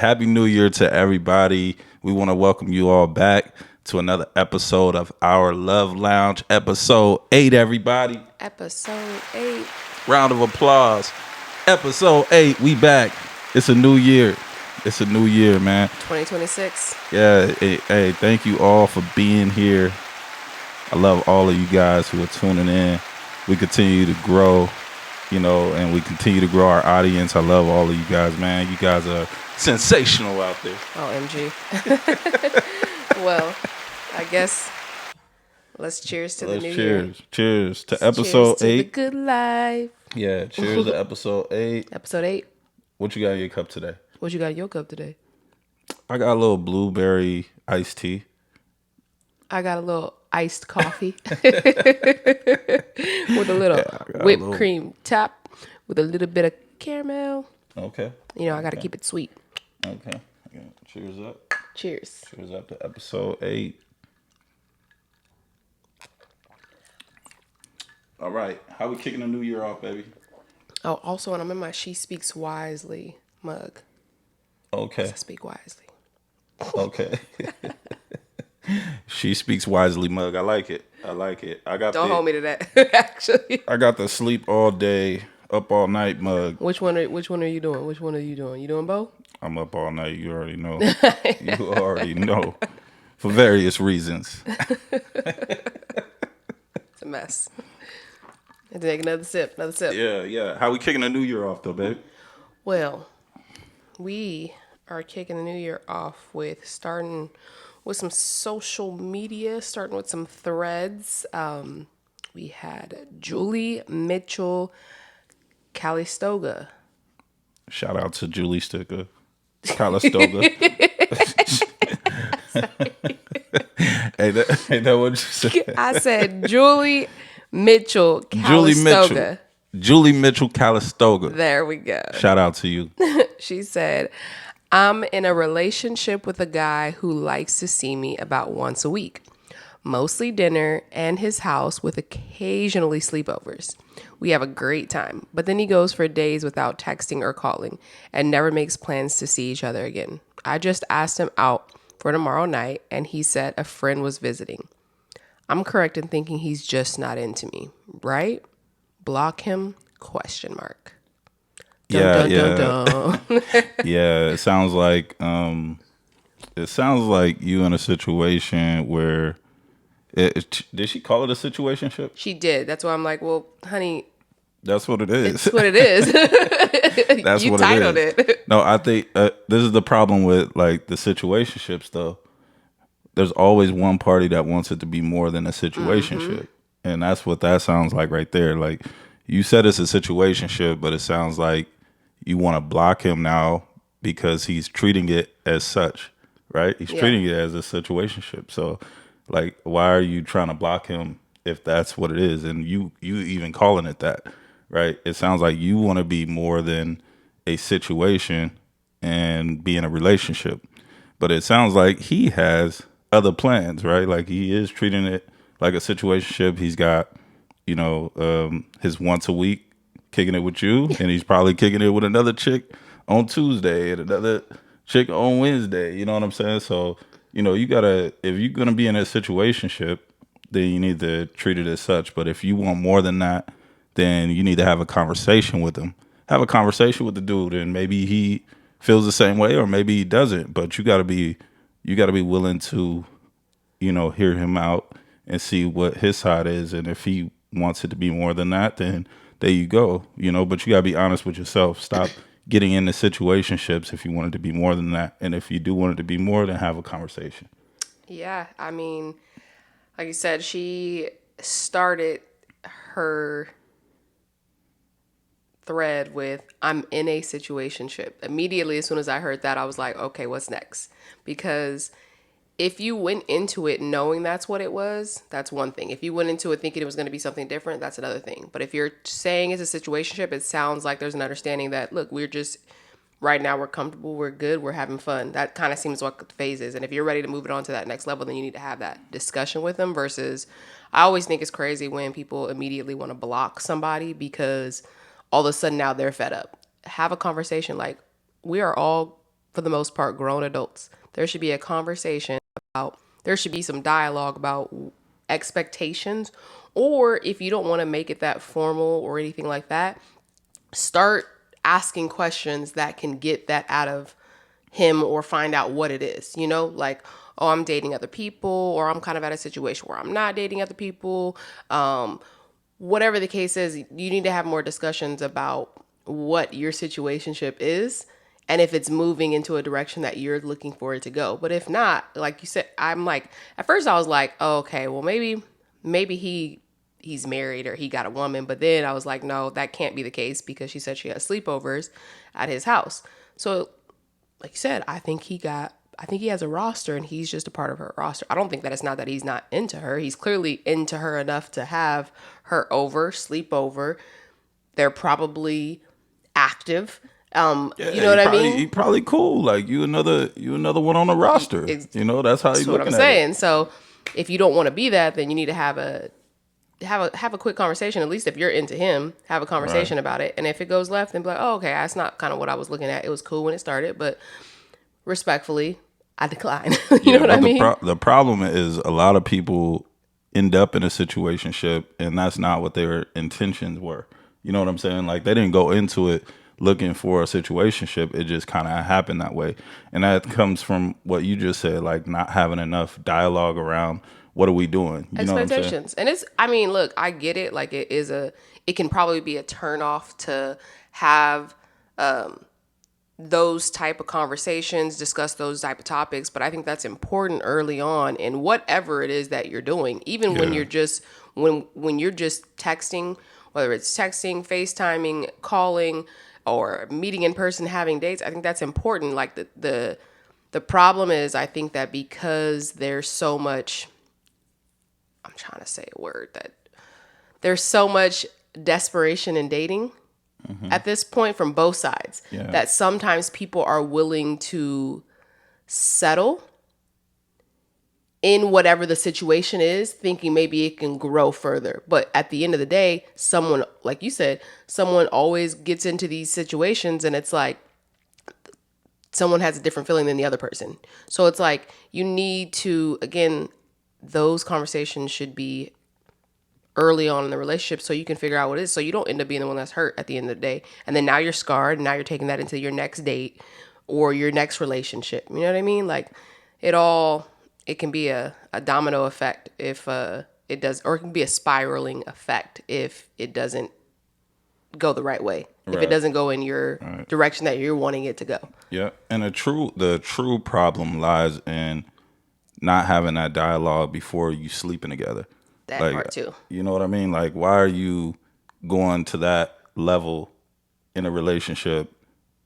Happy New Year to everybody. We want to welcome you all back to another episode of our Love Lounge, episode 8, everybody. Episode 8. Round of applause. Episode 8, we back. It's a new year. It's a new year, man. 2026. Yeah, hey, thank you all for being here. I love all of you guys who are tuning in. We continue to grow, and we continue to grow our audience. I love all of you guys, man. You guys are sensational out there. OMG. Well, I guess let's cheers to the new year. Cheers to episode 8. Cheers to the good life. Yeah, cheers to episode 8. Episode 8. What you got in your cup today? What you got in your cup today? I got a little blueberry iced tea. I got a little iced coffee with a little whipped cream top with a little bit of caramel. Okay. I got to keep it sweet. Okay. Cheers up. Cheers. Cheers up to episode 8. All right. How we kicking the new year off, baby? Oh, also, when I'm in my She Speaks Wisely mug. Okay. I speak wisely. Okay. She Speaks Wisely mug. I like it. Don't hold me to that, actually. I got the sleep all day, up all night mug. Which one are you doing? You doing both? I'm up all night. You already know. You already know. For various reasons. It's a mess. I had to take another sip. Yeah. How we kicking the new year off, though, babe? Well, we are kicking the new year off with starting with some social media, starting with some threads. We had Julie Mitchell Calistoga. Shout out to Julie Sticker Calistoga. Hey, that what you said? I said Julie Mitchell Calistoga. Julie Mitchell Calistoga. There we go. Shout out to you. She said, I'm in a relationship with a guy who likes to see me about once a week, mostly dinner and his house with occasionally sleepovers. We have a great time, but then he goes for days without texting or calling and never makes plans to see each other again. I just asked him out for tomorrow night and he said a friend was visiting. I'm correct in thinking he's just not into me, right? Block him? ? Yeah. Dun. Yeah, it sounds like you in a situation where did she call it a situationship? She did. That's why I'm like, well, honey, that's what it is. That's what it is. That's you what titled it. No, I think this is the problem with like the situationships though. There's always one party that wants it to be more than a situationship. Mm-hmm. And that's what that sounds like right there. Like you said it's a situationship, but it sounds like you want to block him now because he's treating it as such, right? He's treating it as a situationship. So like, why are you trying to block him if that's what it is? And you even calling it that, right? It sounds like you want to be more than a situation and be in a relationship. But it sounds like he has other plans, right? Like he is treating it like a situationship. He's got, his once a week kicking it with you, and he's probably kicking it with another chick on Tuesday and another chick on Wednesday. You know what I'm saying? So, you gotta, if you're gonna be in a situationship, then you need to treat it as such. But if you want more than that, then you need to have a conversation with him. Have a conversation with the dude, and maybe he feels the same way, or maybe he doesn't. But you gotta be willing to, hear him out and see what his side is. And if he wants it to be more than that, then there you go. But you gotta be honest with yourself. Stop getting into situationships if you want it to be more than that. And if you do want it to be more, then have a conversation. Yeah, I mean, like you said, she started her thread with, I'm in a situationship. Immediately, as soon as I heard that, I was like, okay, what's next? Because if you went into it knowing that's what it was, that's one thing. If you went into it thinking it was going to be something different, that's another thing. But if you're saying it's a situationship, it sounds like there's an understanding that, look, we're just, right now we're comfortable, we're good, we're having fun. That kind of seems what the phase is. And if you're ready to move it on to that next level, then you need to have that discussion with them versus, I always think it's crazy when people immediately want to block somebody because all of a sudden now they're fed up. Have a conversation like, we are all for the most part, grown adults. There should be a conversation about, there should be some dialogue about expectations. Or if you don't want to make it that formal or anything like that, start asking questions that can get that out of him or find out what it is, like, oh, I'm dating other people, or I'm kind of at a situation where I'm not dating other people. Whatever the case is, you need to have more discussions about what your situationship is and if it's moving into a direction that you're looking for it to go. But if not, like you said, I'm like, at first I was like, oh, okay, well, maybe he's married or he got a woman. But then I was like, no, that can't be the case, because she said she has sleepovers at his house. So like you said, I think he has a roster and he's just a part of her roster. I don't think that it's not that he's not into her. He's clearly into her enough to have her over, sleep over. They're probably active. Yeah, You know what I he mean? probably cool. Like you another one on the roster. It's, That's how you that's what I'm looking at it. saying. So if you don't want to be that, then you need to have a quick conversation. At least if you're into him, have a Right. conversation about it. And if it goes left, then be like, oh, okay, that's not kind of what I was looking at. It was cool when it started, but respectfully, I decline. You know Yeah, what I but mean? the problem is a lot of people end up in a situationship, and that's not what their intentions were. You know what I'm saying? Like they didn't go into it looking for a situationship. It just kind of happened that way, and that comes from what you just said, like not having enough dialogue around what are we doing. You know what I'm saying? Expectations. And I mean, look, I get it. Like it can probably be a turn off to have those type of conversations, discuss those type of topics. But I think that's important early on in whatever it is that you're doing, even when Yeah. you're just, when you're just texting, whether it's texting, FaceTiming, calling, or meeting in person, having dates. I think that's important. Like the problem is, I think that because there's so much, I'm trying to say a word, that there's so much desperation in dating Hmm. at this point from both sides, Yeah. that sometimes people are willing to settle in whatever the situation is, thinking maybe it can grow further. But at the end of the day, someone, like you said, someone always gets into these situations and it's like someone has a different feeling than the other person. So it's like you need to, again, those conversations should be early on in the relationship so you can figure out what it is, so you don't end up being the one that's hurt at the end of the day. And then now you're scarred and now you're taking that into your next date or your next relationship. You know what I mean? Like it can be a domino effect if it does, or it can be a spiraling effect if it doesn't go the right way. If it Right. doesn't go in your Right. direction that you're wanting it to go. Yeah. And the true problem lies in not having that dialogue before you sleeping together. That Like, part too. you know what I mean? Like, why are you going to that level in a relationship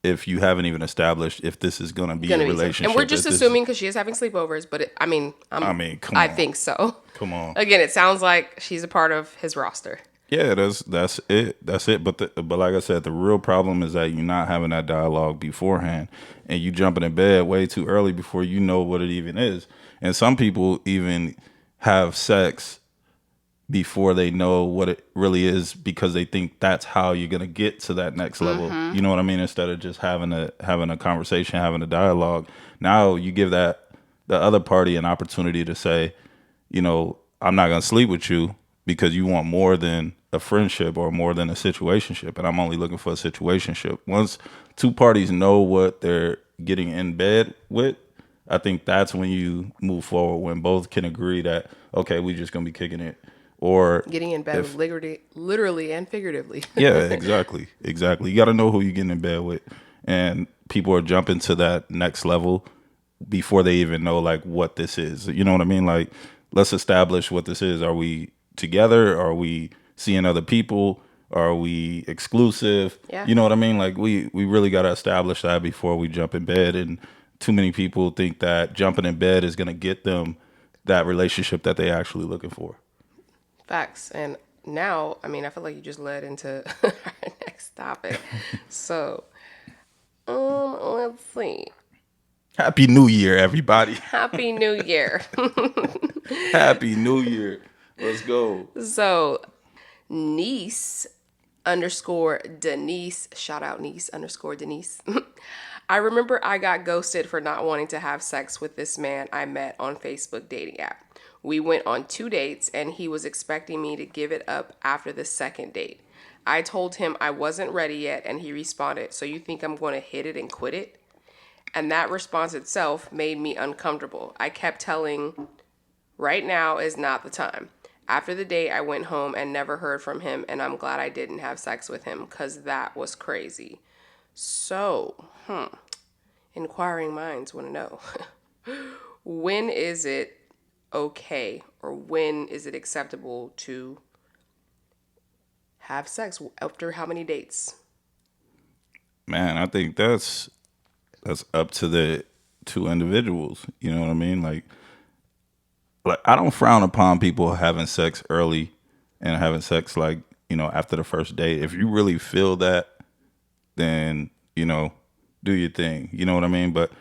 if you haven't even established if this is going to be a Gonna be safe. And we're relationship? just If this, assuming because she is having sleepovers, but I mean, come I on, think so. come on. Again, it sounds like she's a part of his roster. Yeah, that's it. That's it. But like I said, the real problem is that you're not having that dialogue beforehand, and you jumping in bed way too early before you know what it even is. And some people even have sex before they know what it really is because they think that's how you're gonna get to that next level. You know what I mean? Instead of just having a conversation, having a dialogue. Now you give the other party an opportunity to say, I'm not gonna sleep with you because you want more than a friendship or more than a situationship, and I'm only looking for a situationship. Once two parties know what they're getting in bed with, I think that's when you move forward. When both can agree that okay, we just gonna be kicking it, or Getting in bed with if literally and figuratively. yeah, exactly. You got to know who you're getting in bed with, and people are jumping to that next level before they even know like what this is. You know what I mean? Like, let's establish what this is. Are we together? Are we seeing other people? Are we exclusive? Yeah. You know what I mean? Like, we really got to establish that before we jump in bed. And too many people think that jumping in bed is going to get them that relationship that they actually looking for. Facts. And now, I feel like you just led into our next topic. So, let's see. Happy New Year, everybody. Happy New Year. Happy New Year. Let's go. So, niece underscore Denise, shout out niece underscore Denise, I remember I got ghosted for not wanting to have sex with this man I met on Facebook dating app. We went on 2 dates and he was expecting me to give it up after the second date. I told him I wasn't ready yet and he responded, "So you think I'm going to hit it and quit it?" And that response itself made me uncomfortable. I kept telling, "Right now is not the time." After the date, I went home and never heard from him, and I'm glad I didn't have sex with him because that was crazy. So, inquiring minds want to know, when is it okay or when is it acceptable to have sex after how many dates? Man, I think that's up to the two individuals. You know what I mean? Like I don't frown upon people having sex early and having sex like, after the first date. If you really feel that, then, do your thing. You know what I mean? But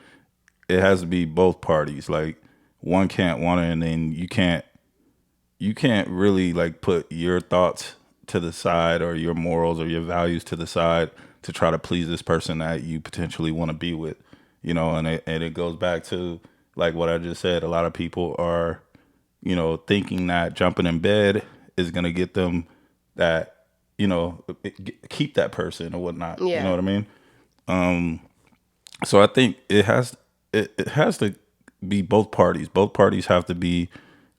it has to be both parties. Like one can't want it and then you can't really like put your thoughts to the side or your morals or your values to the side to try to please this person that you potentially want to be with. And it goes back to like what I just said. A lot of people are, thinking that jumping in bed is gonna get them that, keep that person or whatnot. You know Yeah. what I mean? So I think it has to be both parties. Both parties have to be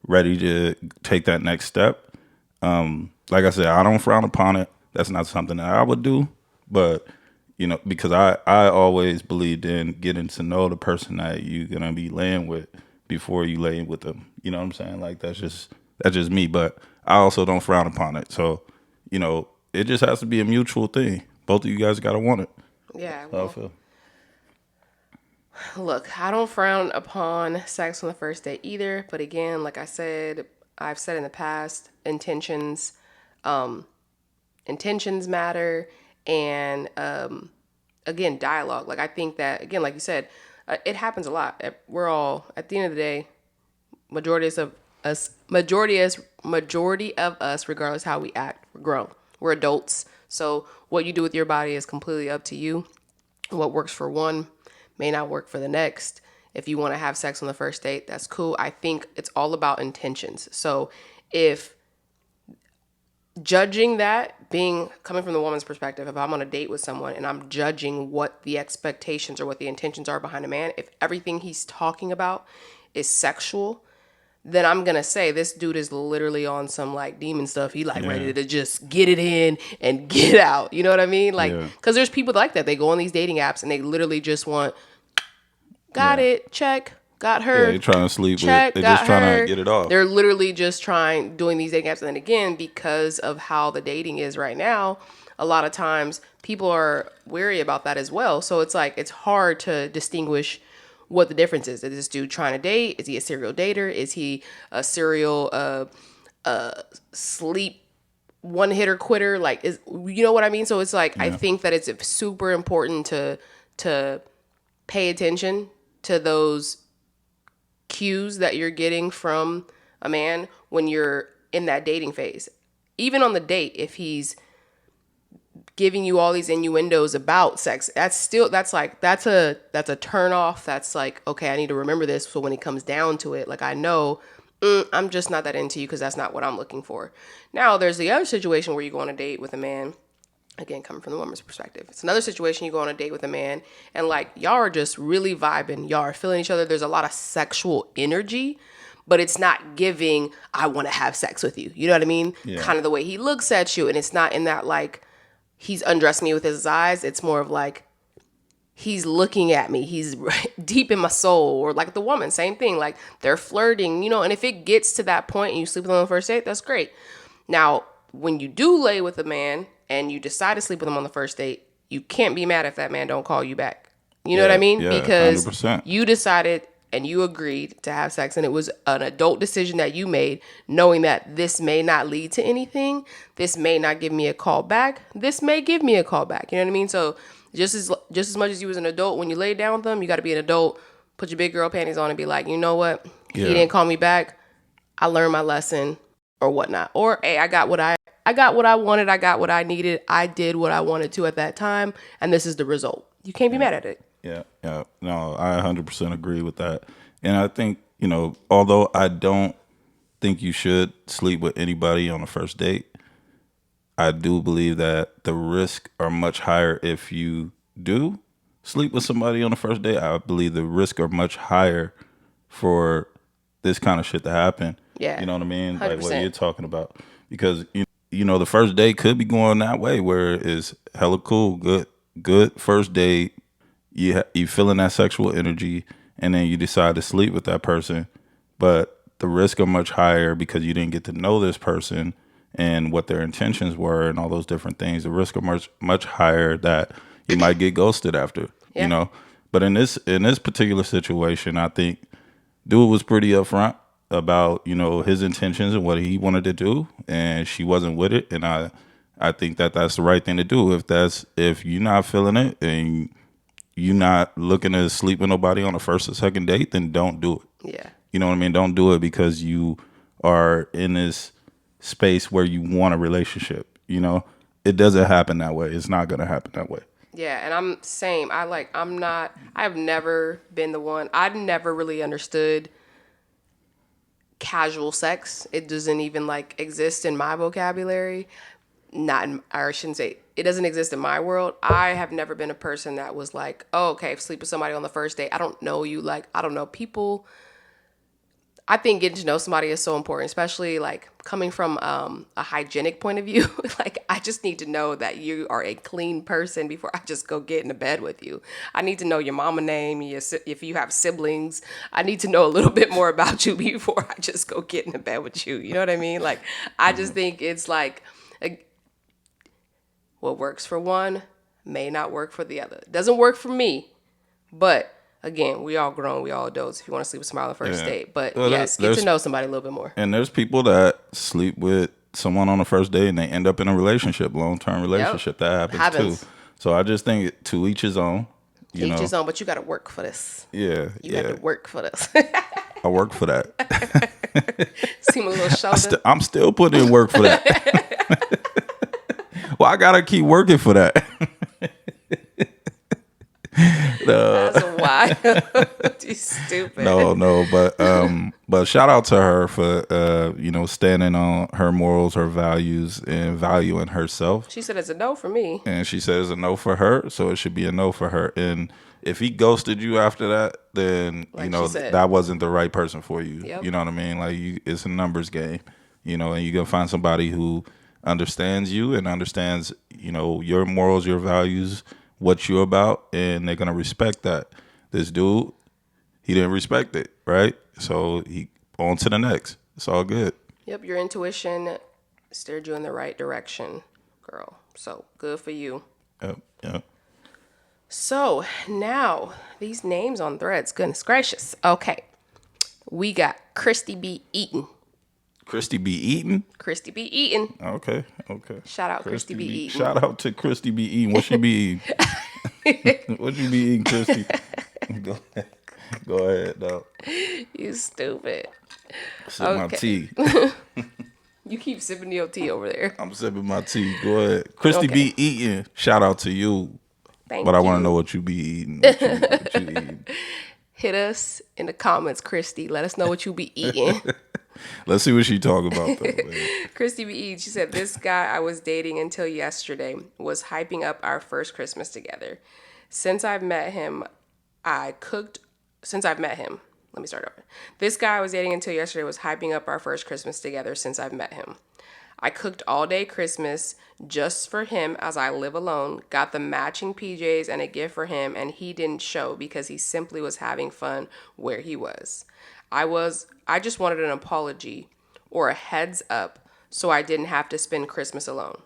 ready to take that next step. Like I said, I don't frown upon it. That's not something that I would do, but because I always believed in getting to know the person that you're gonna be laying with before you lay with them. You know what I'm saying? Like that's just me, but I also don't frown upon it. So, it just has to be a mutual thing. Both of you guys gotta want it. Yeah, That's how I well, feel. look, I don't frown upon sex on the first date either, but again, like I've said in the past, intentions matter, and again, dialogue. Like I think that again, like you said, it happens a lot. We're all at the end of the day, majority of us, regardless how we act, we're grown. We're adults. So what you do with your body is completely up to you. What works for one may not work for the next. If you want to have sex on the first date, that's cool. I think it's all about intentions. So if judging that, being coming from the woman's perspective, if I'm on a date with someone and I'm judging what the expectations or what the intentions are behind a man, if everything he's talking about is sexual, then I'm gonna say this dude is literally on some like demon stuff. He like Yeah. ready to just get it in and get out. You know what I mean? Like, Yeah. because there's people like that. They go on these dating apps and they literally just want, got Yeah. it, check, got Yeah. her, They're trying to sleep with. check, They're just got trying to her. get it off. They're literally just doing these dating apps. And then again, because of how the dating is right now, a lot of times people are wary about that as well. So it's like, it's hard to distinguish what the difference is. Is this dude trying to date? Is he a serial dater? Is he a serial sleep one hitter quitter? Like, is, you know what I mean? So it's like, I Yeah. think that it's super important to pay attention to those cues that you're getting from a man when you're in that dating phase. Even on the date, if he's giving you all these innuendos about sex, that's a turn off. That's like, okay, I need to remember this so when it comes down to it, like I know, I'm just not that into you because that's not what I'm looking for. Now there's the other situation where you go on a date with a man, again coming from the woman's perspective. It's another situation, you go on a date with a man and like y'all are just really vibing, y'all are feeling each other, there's a lot of sexual energy, but it's not giving I want to have sex with you, you know what I mean? Yeah. Kind of the way he looks at you, and it's not in that like he's undressing me with his eyes. It's more of like he's looking at me, he's deep in my soul. Or like the woman, same thing, like they're flirting, and if it gets to that point and you sleep with them on the first date, that's great. Now when you do lay with a man and you decide to sleep with him on the first date, you can't be mad if that man don't call you back. You know what I Yeah. mean? Yeah. Because 100%. you decided and you agreed to have sex, and it was an adult decision that you made, knowing that this may not lead to anything, this may not give me a call back, this may give me a call back. You know what I mean? So just as much as you was an adult when you laid down with them, you got to be an adult, put your big girl panties on and be like, you know what, he Yeah. didn't call me back, I learned my lesson or whatnot. Or hey, I got what I wanted, I got what I needed, I did what I wanted to at that time, and this is the result. You can't be Yeah. mad at it. Yeah, yeah. No, I 100% agree with that. And I think, although I don't think you should sleep with anybody on the first date, I do believe that the risks are much higher if you do sleep with somebody on the first date. I believe the risks are much higher for this kind of shit to happen. Yeah, You know what I mean? Like what 100%. you're talking about. Because the first date could be going that way where it's hella cool, good first date. You feeling that sexual energy, and then you decide to sleep with that person, but the risks are much higher because you didn't get to know this person and what their intentions were and all those different things. The risk are much higher that you might get ghosted after. You Yeah. know, but in this particular situation, I think dude was pretty upfront about his intentions and what he wanted to do, and she wasn't with it, and I think that that's the right thing to do. If you're not feeling it and you're not looking to sleep with nobody on the first or second date, then don't do it. Yeah. You know what I mean? Don't do it because you are in this space where you want a relationship. It doesn't happen that way. It's not gonna happen that way. Yeah, and I'm same. I'm not. I've never been the one. I never really understood casual sex. It doesn't even like exist in my vocabulary. Not in, or I shouldn't say it doesn't exist in my world. I have never been a person that was like, oh, okay, sleep with somebody on the first date. I don't know you. Like, I don't know people. I think getting to know somebody is so important, especially like coming from a hygienic point of view. Like, I just need to know that you are a clean person before I just go get into bed with you. I need to know your mama name, if you have siblings. I need to know a little bit more about you before I just go get into bed with you. You know what I mean? Like, I just think it's like what works for one may not work for the other. It doesn't work for me, but again, we all grown, we all adults. If you want to sleep with somebody on the first Yeah. date, but Well, yes, get to know somebody a little bit more. there's people that sleep with someone on the first date and they end up in a relationship, long term Yep, relationship. That happens too. happens. So I just think to each his own. You Teach know. his own, but you got to work for this. Yeah. You got Yeah. to work for this. I work for that. See my little shoulder. I'm still putting in work for that. Well, I gotta keep working for that. That's wild. You stupid. No, but shout out to her for standing on her morals, her values, and valuing herself. She said it's a no for me. And she said it's a no for her, so it should be a no for her. And if he ghosted you after that, then Like she said. that wasn't the right person for you. Yep. You know what I mean? Like it's a numbers game. And you're gonna find somebody who understands you and understands your morals, your values, what you're about, and they're gonna respect that. This dude, he didn't respect it, right? So he on to the next. It's all good. Yep, your intuition steered you in the right direction, girl. So good for you. Yep, yep. So now these names on threads, goodness gracious. Okay, we got Christy B. Eaton. Christy B. Eaton. Christy B. Eaton. Okay. Shout out Christy B. Eaton. Shout out to Christy B. Eaton. What she be eating? What you be eating, Christy? Go ahead, though. You stupid. Sip my tea. You keep sipping your tea over there. I'm sipping my tea. Go ahead. Christy B. Eaton. Shout out to you. Thank but you. I want to know what you be eating. What you eating. Hit us in the comments, Christy. Let us know what you be eating. Let's see what she talk about, though. Man. Christy B. Eaton, she said, this guy I was dating until yesterday was hyping up our first Christmas together. Since I've met him, let me start over. This guy I was dating until yesterday was hyping up our first Christmas together since I've met him. I cooked all day Christmas just for him as I live alone, got the matching PJs and a gift for him, and he didn't show because he simply was having fun where he was. I just wanted an apology or a heads up so I didn't have to spend Christmas alone.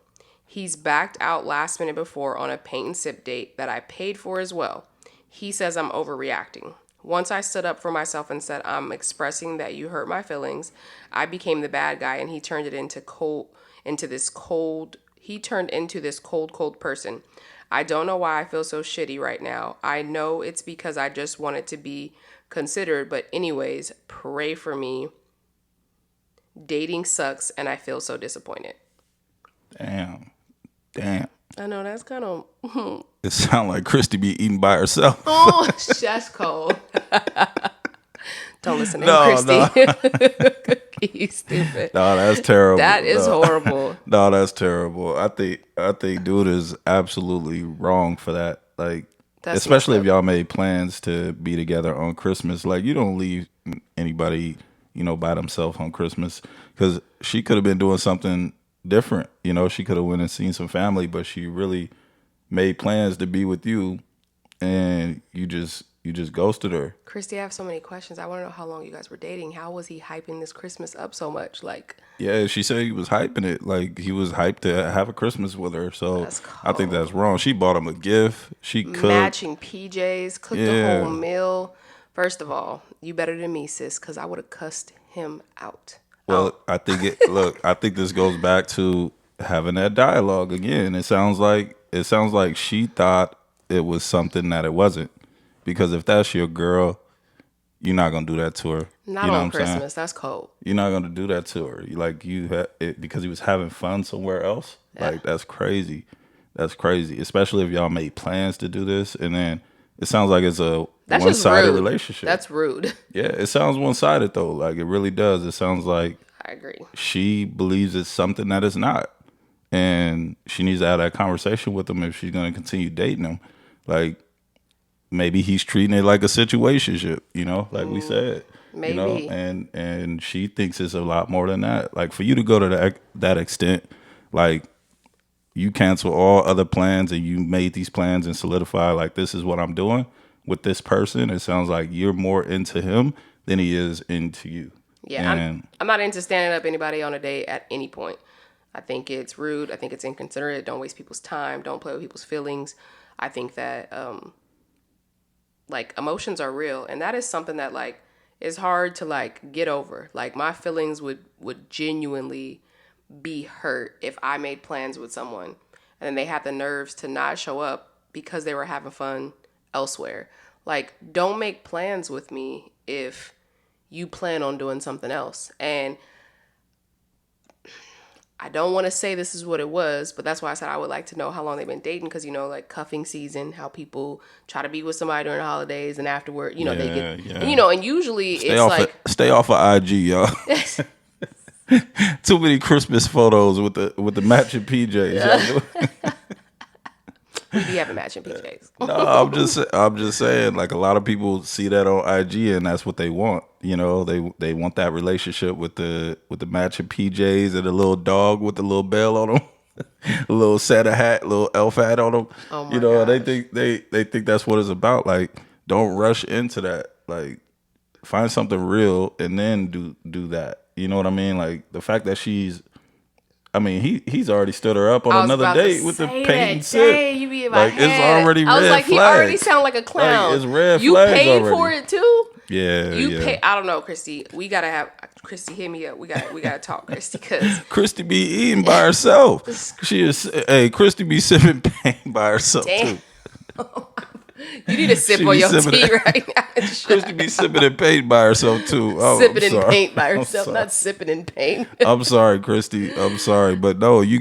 He's backed out last minute before on a paint and sip date that I paid for as well. He says I'm overreacting. Once I stood up for myself and said, I'm expressing that you hurt my feelings, I became the bad guy and he turned into this cold person. I don't know why I feel so shitty right now. I know it's because I just wanted to be considered, but anyways, pray for me. Dating sucks and I feel so disappointed. Damn. I know that's kind of. It sounds like Christy be eating by herself. Oh, that's cold. Don't listen to him, No, Christy. no, He's stupid. no, that's terrible. That is No. horrible. No, that's terrible. I think dude is absolutely wrong for that. Like, That's messed especially if up. y'all made plans to be together on Christmas. Like, you don't leave anybody, by themselves on Christmas, because she could have been doing something different. She could have went and seen some family, but she really made plans to be with you, and you just ghosted her. Christy, I have so many questions. I want to know how long you guys were dating. How was he hyping this Christmas up so much? Like, Yeah, she said he was hyping it. Like, he was hyped to have a Christmas with her. So that's I think cold. that's wrong. She bought him a gift. She cooked. Matching PJs, cooked the whole Yeah. meal. First of all, you better than me, sis, because I would have cussed him out. Well, I think this goes back to having that dialogue again. It sounds like she thought it was something that it wasn't. Because if that's your girl, you're not gonna do that to her. Not You know what on I'm saying? Christmas. That's cold. You're not gonna do that to her. You had it because he was having fun somewhere else. Yeah. Like, that's crazy. That's crazy. Especially if y'all made plans to do this, and then it sounds like it's a That's just one-sided rude. relationship. That's rude. Yeah, it sounds one-sided though. Like, it really does. It sounds like I agree. she believes it's something that it's not, and she needs to have that conversation with him if she's gonna continue dating him. Like, maybe he's treating it like a situationship, like we said, Maybe. and she thinks it's a lot more than that. Like, for you to go to that extent, like, you cancel all other plans and you made these plans and solidify, like, this is what I'm doing with this person. It sounds like you're more into him than he is into you. Yeah, And I'm not into standing up anybody on a date at any point. I think it's rude. I think it's inconsiderate. Don't waste people's time. Don't play with people's feelings. I think that like emotions are real, and that is something that like is hard to like get over. Like my feelings would genuinely be hurt if I made plans with someone and then they had the nerves to not show up because they were having fun elsewhere. Like, don't make plans with me if you plan on doing something else. And I don't want to say this is what it was, but that's why I said I would like to know how long they've been dating, because, like cuffing season, how people try to be with somebody during the holidays and afterward, they get, yeah. and usually it's like, stay off of IG, y'all. Too many Christmas photos with the matching PJs. Y'all. we be having matching PJs. No, I'm just saying, like, a lot of people see that on IG and that's what they want. They want that relationship with the matching PJs and the little dog with the little bell on them, a little Santa hat, little elf hat on them. Oh my They gosh. think they think that's what it's about. Like, don't rush into that. Like, find something real and then do that. You know what I mean? Like, the fact that he's already stood her up on I was another about to date with the say paint and that. sip. Dang, you be in my Like, it's head. already I was red like, he already flags. sound like a clown. Like, it's red you flags paid already. for it too. Yeah, You yeah. pay. I don't know, Christy. We gotta have Christy. Hit me up. We gotta talk, Christy, because Christy be eating by herself. Christy be sipping paint by herself damn, too. you need to sip She on be your sipping tea it. right now. Christy be sipping in paint by herself too. Oh, Sipping I'm in sorry. paint by I'm herself, sorry. not sipping in paint. I'm sorry, Christy. I'm sorry, but no, you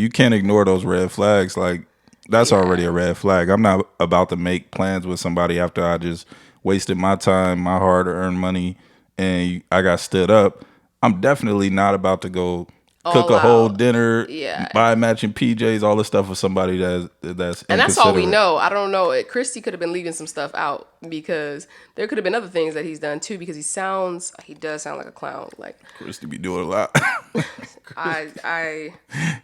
can't ignore those red flags. Like, that's already a red flag. I'm not about to make plans with somebody after I just wasted my time, my hard-earned money, and I got stood up. I'm definitely not about to go cook All a whole out. dinner, Yeah. buy matching PJs, all this stuff for somebody that's And that's all we inconsiderate. know. I don't know. Christy could have been leaving some stuff out because there could have been other things that he's done too. Because he does sound like a clown. Like Christy be doing a lot. I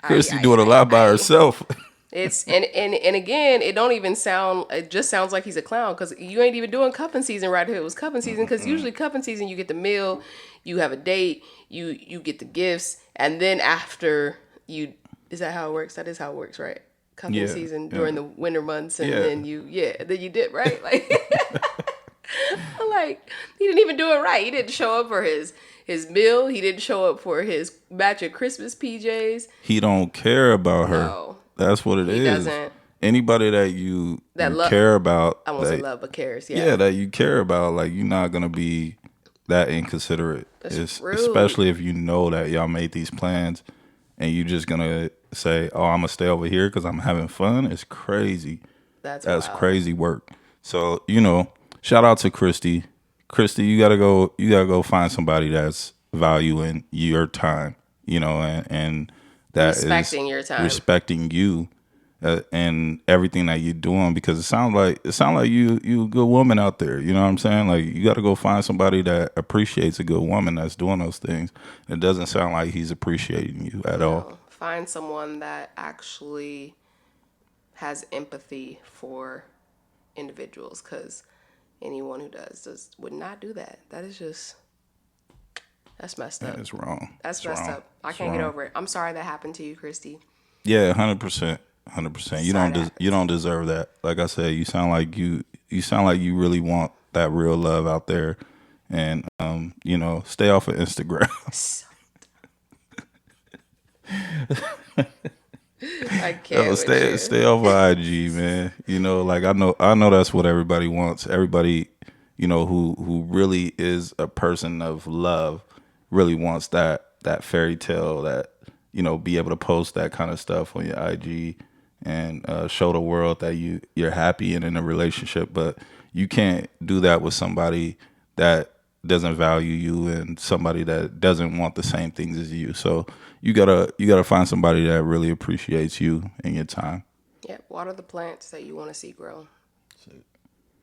Christy doing a lot by herself. It's and again, it don't even sound. It just sounds like he's a clown because you ain't even doing cuffing season right here. It was cuffing season because usually cuffing season you get the meal, you have a date, you get the gifts, and then after you is that how it works? That is how it works, right? Cuffing Yeah, season yeah. during the winter months, and Yeah. then you did right. Like I'm like he didn't even do it right. He didn't show up for his meal. He didn't show up for his batch of Christmas PJs. He don't care about her. No. That's what it is. He doesn't. Anybody that you That love- care about, I won't say that- love, but cares. yeah, that you care about, like, you're not gonna be that inconsiderate. That's rude. Especially if you know that y'all made these plans and you just gonna say, "Oh, I'm gonna stay over here because I'm having fun." It's crazy. That's That's wild. crazy work. So shout out to Christy. Christy, you gotta go. You gotta go find somebody that's valuing your time. And that is Respecting your time. respecting you and everything that you're doing, because it sound like you a good woman out there. You know what I'm saying? Like, you got to go find somebody that appreciates a good woman that's doing those things. It doesn't sound like he's appreciating you at all. No, find someone that actually has empathy for individuals, because anyone who does just would not do that. That is just, that's messed Yeah, up. it's wrong. That's It's messed wrong. up. I It's can't get wrong. over it. I'm sorry that happened to you, Christy. Yeah, 100%. 100%. You Sorry don't that you happened to don't deserve that. Like I said, you sound like you really want that real love out there, and stay off of Instagram. you. I Yo, can't with stay you. stay off of IG, man. Like, I know that's what everybody wants. Everybody, who really is a person of love, really wants that fairy tale, that be able to post that kind of stuff on your IG and show the world that you're happy and in a relationship. But you can't do that with somebody that doesn't value you and somebody that doesn't want the same things as you. So you gotta find somebody that really appreciates you and your time. Yeah, water the plants that you want to see grow.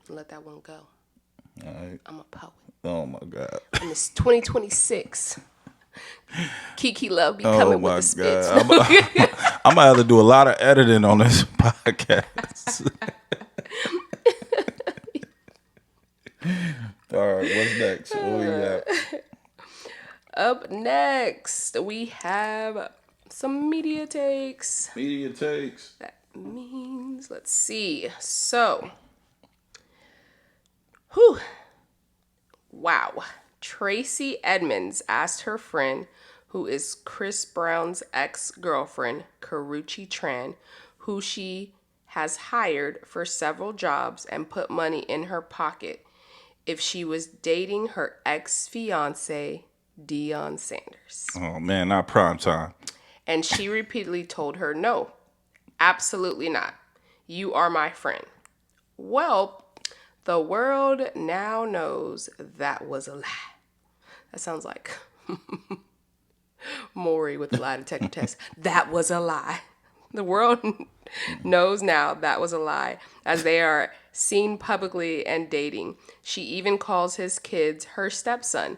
Let that one go. All right. I'm a poet. Oh my God. And it's 2026. Kiki Love be Oh coming with my the spits. God. I'm gonna have to do a lot of editing on this podcast. All right, what's next? What we got? Up next, we have some media takes. Media takes. That means, let's see. So, whew, wow. Tracy Edmonds asked her friend, who is Chris Brown's ex-girlfriend, Karuchi Tran, who she has hired for several jobs and put money in her pocket, if she was dating her ex-fiance, Deion Sanders. Oh man, not prime time. And she repeatedly told her, no, absolutely not. You are my friend. Well, the world now knows that was a lie. That sounds like Maury with the lie detector test. That was a lie. The world knows now that was a lie, as they are seen publicly and dating. She even calls his kids her stepson.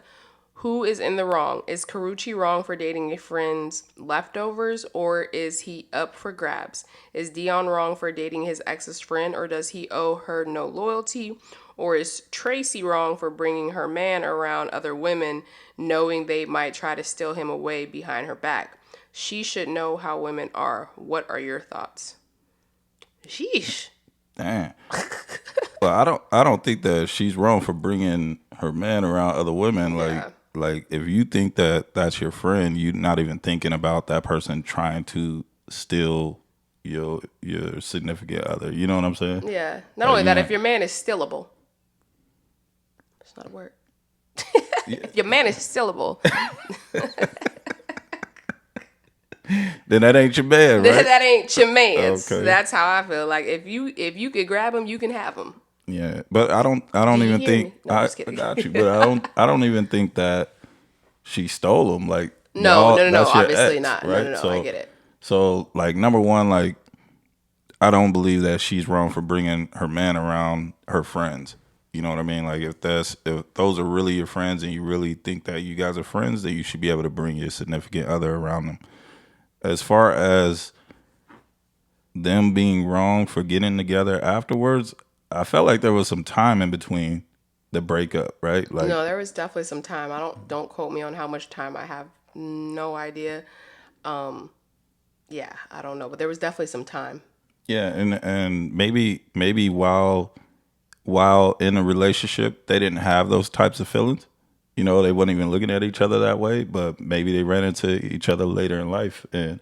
Who is in the wrong? Is Karuchi wrong for dating a friend's leftovers, or is he up for grabs? Is Dion wrong for dating his ex's friend, or does he owe her no loyalty? Or is Tracy wrong for bringing her man around other women, knowing they might try to steal him away behind her back? She should know how women are. What are your thoughts? Sheesh. Damn. Well, I don't think that she's wrong for bringing her man around other women. Yeah. Like if you think that that's your friend, you're not even thinking about that person trying to steal your significant other. You know what I'm saying? Yeah. Not only you that, know- if your man is stillable. It's not a word. If your man is stillable, Then that ain't your man, right? that ain't your man's. Okay. That's how I feel. Like if you could grab him, you can have him. Yeah, but I don't Do you even hear think me? No, I'm I, just I kidding. got you, but I don't even think that she stole him. Like, No, no, that's your obviously ex, not. right? No, So I get it. So, like, number one, like, I don't believe that she's wrong for bringing her man around her friends. You know what I mean? Like, if those are really your friends and you really think that you guys are friends, then you should be able to bring your significant other around them. As far as them being wrong for getting together afterwards, I felt like there was some time in between the breakup, right? Like, No, there was definitely some time. Don't quote me on how much time. I have no idea. Yeah, I don't know, but there was definitely some time. yeah, and maybe while in a relationship, they didn't have those types of feelings. They weren't even looking at each other that way, but maybe they ran into each other later in life, and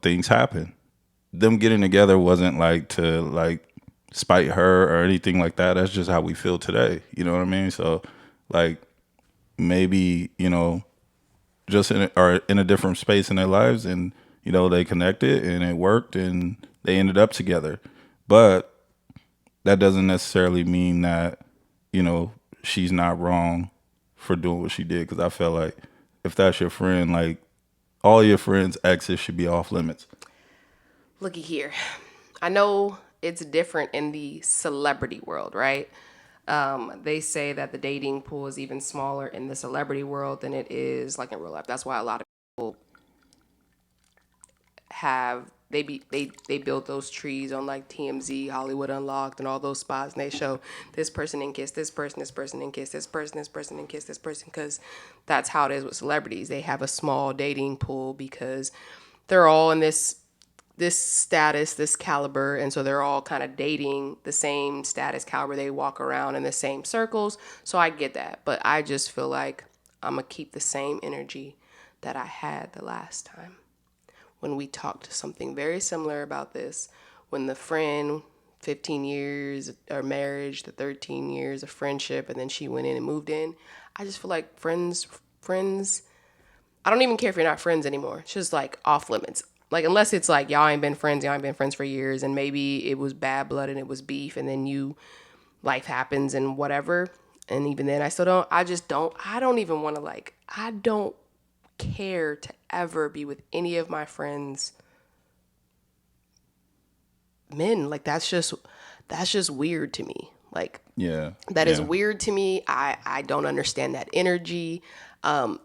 things happen. Them getting together wasn't like to like spite her or anything like that. That's just how we feel today. You know what I mean? So, like, maybe just are in a different space in their lives, and they connected and it worked and they ended up together. But that doesn't necessarily mean that you know she's not wrong for doing what she did. Because I feel like if that's your friend, like all your friends' exes should be off limits. Looky here. I know it's different in the celebrity world, right? They say that the dating pool is even smaller in the celebrity world than it is like in real life. That's why a lot of people have they build those trees on like TMZ, Hollywood Unlocked, and all those spots, and they show this person and kiss this person and kiss this person and kiss this person, because that's how it is with celebrities. They have a small dating pool because they're all in this status, this caliber, and so they're all kind of dating the same status caliber. They walk around in the same circles, so I get that, but I just feel like I'm gonna keep the same energy that I had the last time when we talked something very similar about this, when the friend, 15 years of marriage, the 13 years of friendship, and then she went in and moved in. I just feel like friends, I don't even care if you're not friends anymore. It's just like off limits. Like, unless it's like y'all ain't been friends for years, and maybe it was bad blood and it was beef, and then life happens and whatever. And even then, I don't even want to, like, I don't care to ever be with any of my friends men. Like, that's just weird to me. Like, Yeah, that is yeah, weird to me. I don't understand that energy. And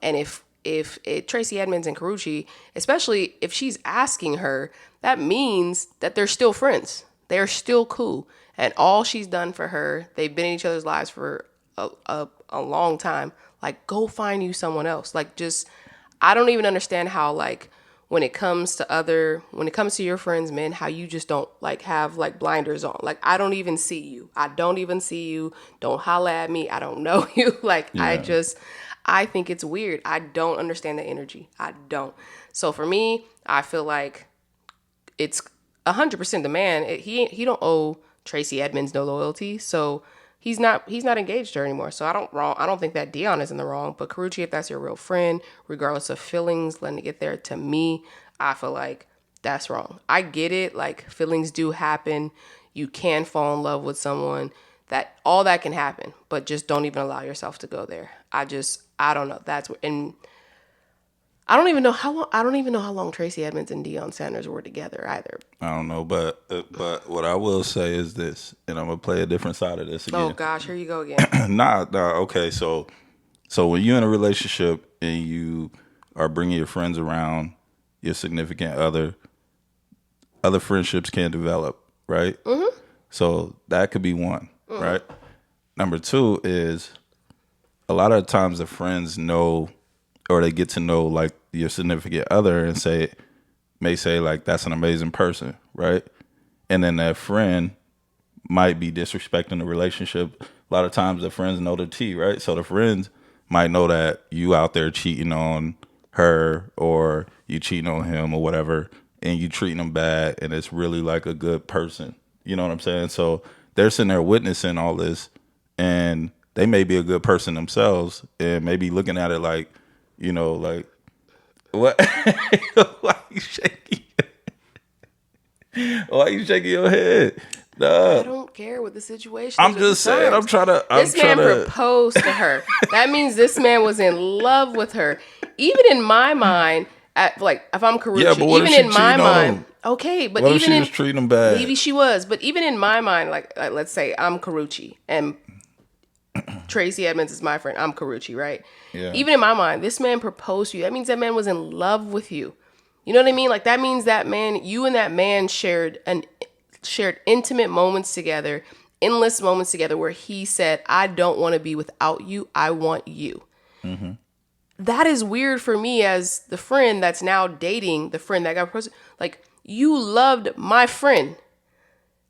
if Tracy Edmonds and Carucci, especially if she's asking her, that means that they're still friends. They're still cool. And all she's done for her, they've been in each other's lives for a long time. Like, go find you someone else. Like, just, I don't even understand how, like, when it comes to your friends, men, how you just don't like have like blinders on. Like, I don't even see you. I don't even see you. Don't holla at me. I don't know you. Like, yeah. I think it's weird. I don't understand the energy. I don't. So for me, I feel like it's 100% the man. He don't owe Tracy Edmonds no loyalty. So he's not engaged to her anymore. So I don't think that Dion is in the wrong. But Carucci, if that's your real friend, regardless of feelings, letting it get there, to me, I feel like that's wrong. I get it. Like, feelings do happen. You can fall in love with someone. That all that can happen, but just don't even allow yourself to go there. I don't know. And I don't even know how long Tracy Edmonds and Deion Sanders were together either. I don't know, but what I will say is this, and I'm gonna play a different side of this Oh again. gosh, here you go again. Nah. Okay, so when you're in a relationship and you are bringing your friends around, your significant other friendships can develop, right? Mm-hmm. So that could be one, right? Number two is a lot of times the friends know, or they get to know like your significant other and may say like that's an amazing person, right? And then that friend might be disrespecting the relationship. A lot of times the friends know the tea, right? So the friends might know that you out there cheating on her or you cheating on him or whatever, and you treating them bad, and it's really like a good person. You know what I'm saying? So they're sitting there witnessing all this, and they may be a good person themselves, and maybe looking at it like, like what? Why you shaking? Why you shaking your head? I Nah. don't care what the situation is I'm with the just saying. terms. I'm This trying man to. proposed to her. That means this man was in love with her. Even in my mind, like, if I'm Yeah, Carucci, but what if even she in my cheating on mind, him? okay, but What if even she in was treating him bad? maybe she was, but even in my mind, like let's say I'm Carucci and Tracy Edmonds is my friend. I'm Carucci, right? Yeah. Even in my mind, this man proposed to you. That means that man was in love with you. You know what I mean? Like, that means that man, you and that man shared intimate moments together, endless moments together, where he said, "I don't want to be without you. I want you." Mm-hmm. That is weird for me as the friend that's now dating the friend that got proposed. Like, you loved my friend.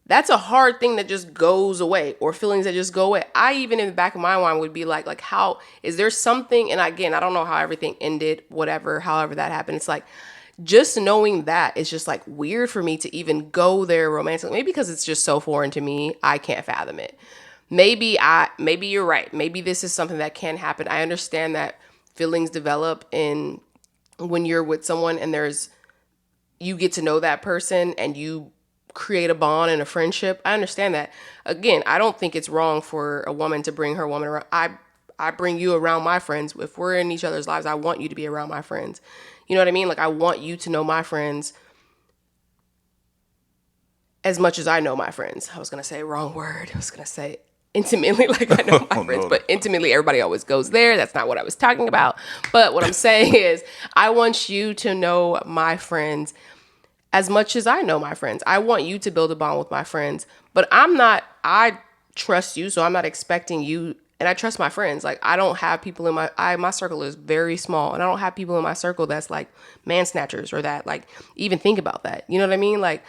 That's a hard thing that just goes away, or feelings that just go away. I even in the back of my mind would be like how is there something? And again, I don't know how everything ended, whatever, however that happened. It's like, just knowing that is just like weird for me to even go there romantically. Maybe because it's just so foreign to me, I can't fathom it. Maybe you're right. Maybe this is something that can happen. I understand that feelings develop in when you're with someone and you get to know that person and you create a bond and a friendship. I understand that. Again, I don't think it's wrong for a woman to bring her woman around. I bring you around my friends. If we're in each other's lives, I want you to be around my friends. You know what I mean? Like, I want you to know my friends as much as I know my friends. I was going to say wrong word. I was going to say intimately, like I know my Oh, friends, no. but intimately, everybody always goes there. That's not what I was talking about. But what I'm saying is, I want you to know my friends as much as I know my friends. I want you to build a bond with my friends, but I trust you, so I'm not expecting you, and I trust my friends. Like, I don't have people in my circle is very small, and I don't have people in my circle that's like man snatchers or that like even think about that. You know what I mean? Like,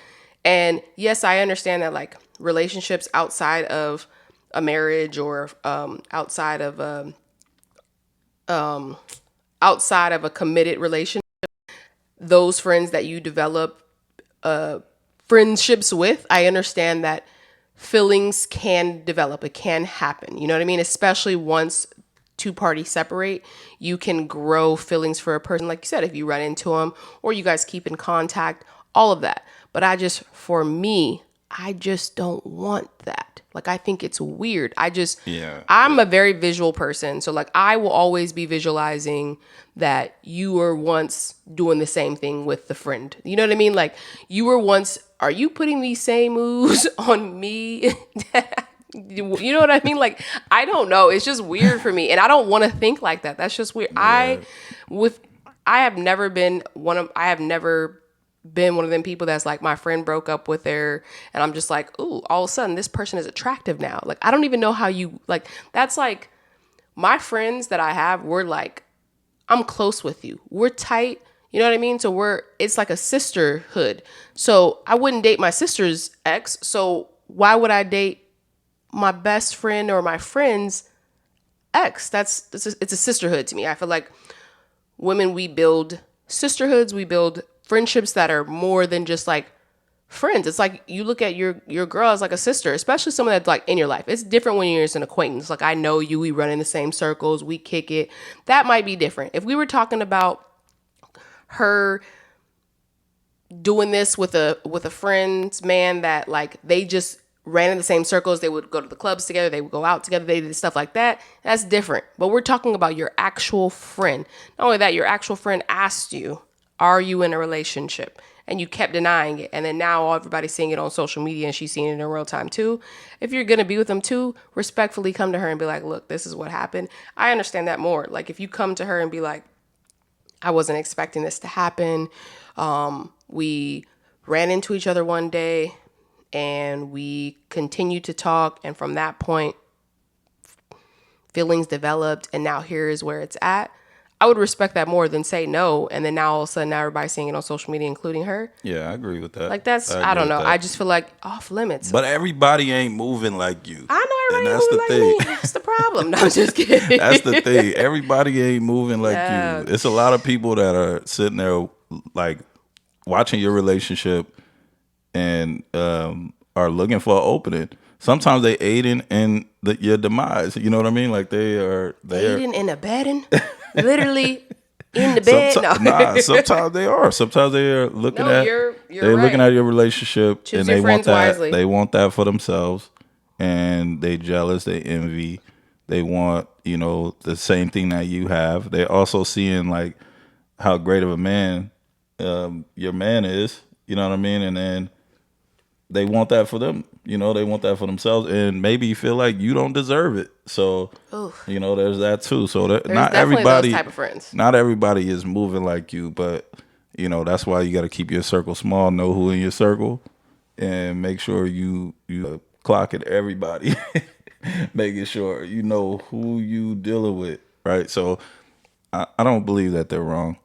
and yes, I understand that like relationships outside of a marriage or outside of a committed relationship, those friends that you develop friendships with, I understand that feelings can develop. It can happen. You know what I mean? Especially once two parties separate, you can grow feelings for a person. Like you said, if you run into them or you guys keep in contact, all of that. But for me, I just don't want that. Like, I think it's weird. Yeah. I'm a very visual person. So, like, I will always be visualizing that you were once doing the same thing with the friend. You know what I mean? Like, are you putting these same moves on me? You know what I mean? Like, I don't know. It's just weird for me. And I don't want to think like that. That's just weird. Yeah. I have never been one of them people that's like, my friend broke up with her and I'm just like, ooh, all of a sudden this person is attractive now. Like, I don't even know how you, like, that's like, my friends that I have, we're like, I'm close with you. We're tight. You know what I mean? So it's like a sisterhood. So I wouldn't date my sister's ex. So why would I date my best friend or my friend's ex? It's a sisterhood to me. I feel like women, we build sisterhoods, we build friendships that are more than just like friends. It's like you look at your girl as like a sister, especially someone that's like in your life. It's different when you're just an acquaintance. Like, I know you, we run in the same circles, we kick it. That might be different. If we were talking about her doing this with a friend's man that like they just ran in the same circles, they would go to the clubs together, they would go out together, they did stuff like that, that's different. But we're talking about your actual friend. Not only that, your actual friend asked you, are you in a relationship? And you kept denying it. And then now everybody's seeing it on social media and she's seeing it in real time too. If you're going to be with them too, respectfully come to her and be like, look, this is what happened. I understand that more. Like, if you come to her and be like, I wasn't expecting this to happen. We ran into each other one day and we continued to talk. And from that point, feelings developed. And now here is where it's at. I would respect that more than say no. And then now all of a sudden, now everybody's seeing it on social media, including her. Yeah, I agree with that. Like, that's, I I agree don't with know. that. I just feel like off limits. But everybody ain't moving like you. I know And everybody that's the moving thing. like me. That's the problem. No, I'm just kidding. That's the thing. Everybody ain't moving like Yeah. you. It's a lot of people that are sitting there like watching your relationship and are looking for an opening. Sometimes they aid in your demise. You know what I mean? Like they are. Aiding and abetting, literally in the bed. No, Sometimes they are. Sometimes they are looking no, at you're they're looking right. at your relationship Choose and your they want friends that. wisely. They want that for themselves, and they jealous. They envy. They want the same thing that you have. They also seeing like how great of a man your man is. You know what I mean? And then they want that for them. They want that for themselves, and maybe you feel like you don't deserve it. So, Oof. there's that too. So There's not definitely those everybody, type of friends. not everybody is moving like you, but that's why you got to keep your circle small. Know who in your circle, and make sure you clock it everybody, making sure you know who you dealing with, right? So I don't believe that they're wrong.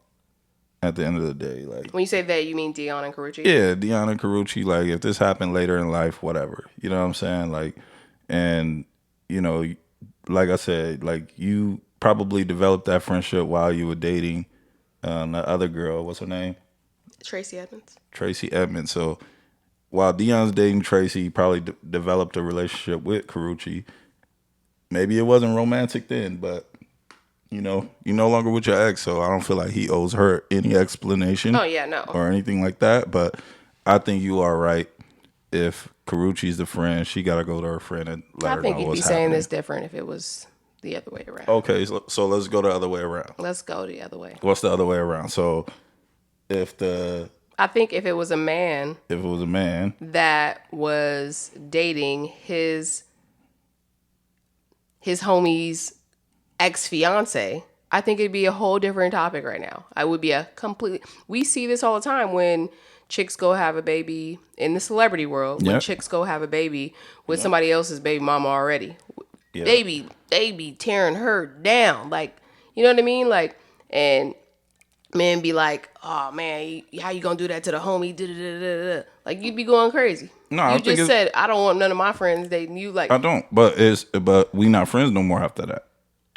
At the end of the day, like. When you say they, you mean Dion and Carucci? Yeah, Deanna Carucci, like if this happened later in life, whatever. You know what I'm saying? Like, and you know, like I said, like you probably developed that friendship while you were dating the other girl. What's her name? Tracy Edmonds. Tracy Edmonds. So while Dion's dating Tracy, he probably developed a relationship with Carucci. Maybe it wasn't romantic then, but you're no longer with your ex, so I don't feel like he owes her any explanation Oh yeah, no. or anything like that. But I think you are right. If Karuchi's the friend, she got to go to her friend and let I her think know you'd be what's saying happening. this different if it was the other way around. Okay, so let's go the other way around. Let's go the other way. What's the other way around? So if the I think if it was a man if it was a man, that was dating his homie's ex fiance, I think it'd be a whole different topic right now. I would be a completely. We see this all the time when chicks go have a baby in the celebrity world. When Yep. chicks go have a baby with somebody else's baby mama already, yeah, they be tearing her down. Like, you know what I mean? Like, and men be like, "Oh man, how you gonna do that to the homie?" Da-da-da-da-da. Like, you'd be going crazy. No, I You think just it's. said, "I don't want none of my friends dating you." Like, I don't, but we not friends no more after that.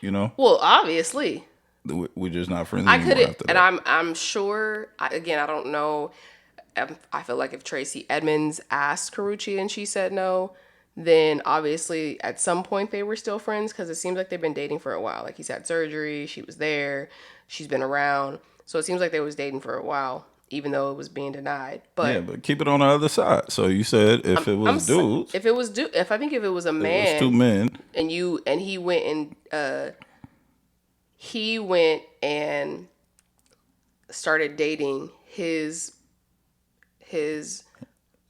You know, well, obviously. we just not friends I anymore couldn't, after and that. I'm sure. Again, I don't know. I feel like if Tracy Edmonds asked Carucci and she said no, then obviously at some point they were still friends because it seems like they've been dating for a while. Like, he's had surgery, she was there, she's been around, so it seems like they was dating for a while, even though it was being denied. Yeah, But but keep it on the other side. So you said if it was dudes, if it was if I think if it was a it was two man men. and he went and started dating his His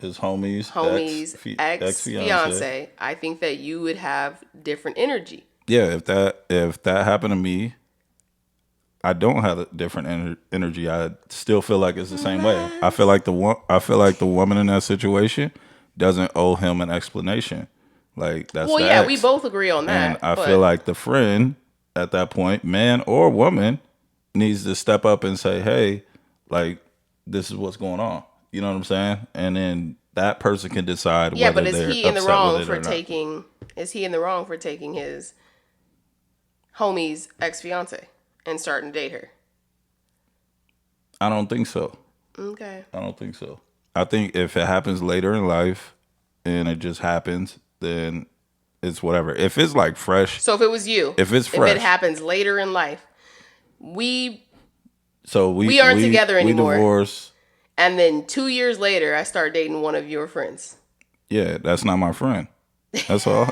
homies, homie's ex fiance. fiance, I think that you would have different energy. Yeah, if that happened to me, I don't have a different energy. I still feel like it's the same way. I feel like the woman in that situation doesn't owe him an explanation. Like that's Well, the yeah, we ex. both agree on And that. I feel But like the friend at that point, man or woman, needs to step up and say, "Hey, like this is what's going on." You know what I'm saying? And then that person can decide yeah, but whether they're is upset with it or not. he in the wrong for taking his homie's ex fiance and starting to date her? I don't think so. Okay. I don't think so. I think if it happens later in life and it just happens, then it's whatever. If it's like fresh, So if it was you, if it's if fresh, it happens later in life, we so we aren't together we anymore. divorce. And then 2 years later, I start dating one of your friends. Yeah, that's not my friend. That's all.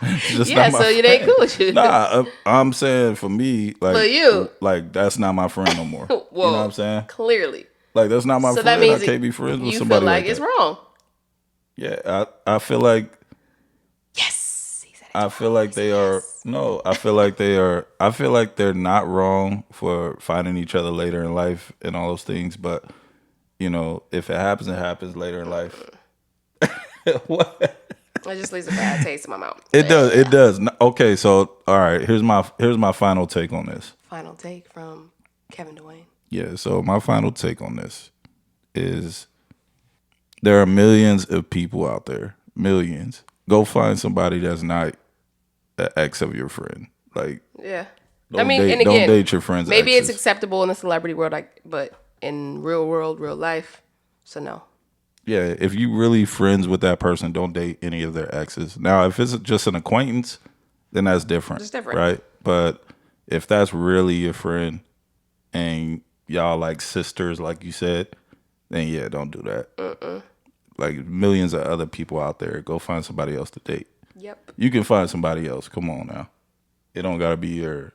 It's just Yeah, not my so it ain't friend. cool with you. Nah, I'm saying for me, For you. like that's not my friend no more. Well, You know what I'm saying? clearly. Like that's not my So friend. that means I can't be friends with you somebody feel like like it's that. wrong. Yeah, I feel like Yes. He said it's I feel like they are yes. no. I feel like they are. I feel like they're not wrong for finding each other later in life and all those things. But if it happens later in life. What? It just leaves a bad taste in my mouth. It does. It does. Okay, so all right. Here's my final take on this. Final take from Kevin Dwayne. Yeah. So my final take on this is there are millions of people out there. Millions. Go find somebody that's not an ex of your friend. Like Yeah. don't date your friends. maybe it's exes. acceptable in the celebrity world, but in real world, real life, so no. Yeah, if you really friends with that person, don't date any of their exes. Now, if it's just an acquaintance, then that's different. It's different. Right? But if that's really your friend and y'all like sisters, like you said, then yeah, don't do that. Like millions of other people out there, go find somebody else to date. Yep. You can find somebody else. Come on now. It don't gotta be your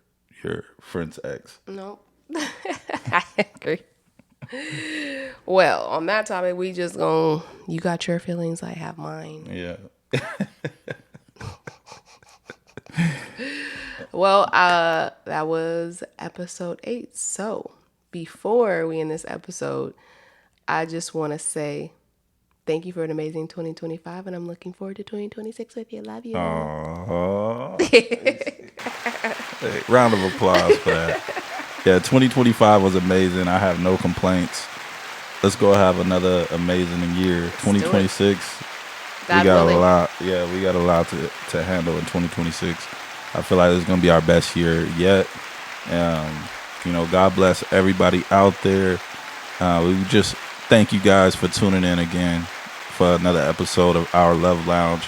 friend's ex. Nope. I agree. Well, on that topic, we just you got your feelings, I have mine. Yeah. Well, that was episode 8. So before we end this episode, I just want to say thank you for an amazing 2025, and I'm looking forward to 2026 with you. Love you. Hey, round of applause for that. Yeah, 2025 was amazing. I have no complaints. Let's go have another amazing year. 2026. God We got willing. a lot. Yeah, we got a lot to handle in 2026. I feel like it's gonna be our best year yet. God bless everybody out there. We just thank you guys for tuning in again for another episode of Our Love Lounge.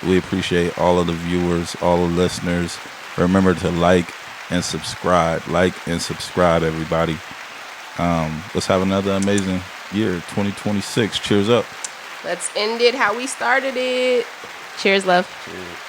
We appreciate all of the viewers, all the listeners. Remember to like and subscribe. Like and subscribe, everybody. Let's have another amazing year, 2026. Cheers up. Let's end it how we started it. Cheers, love. Cheers.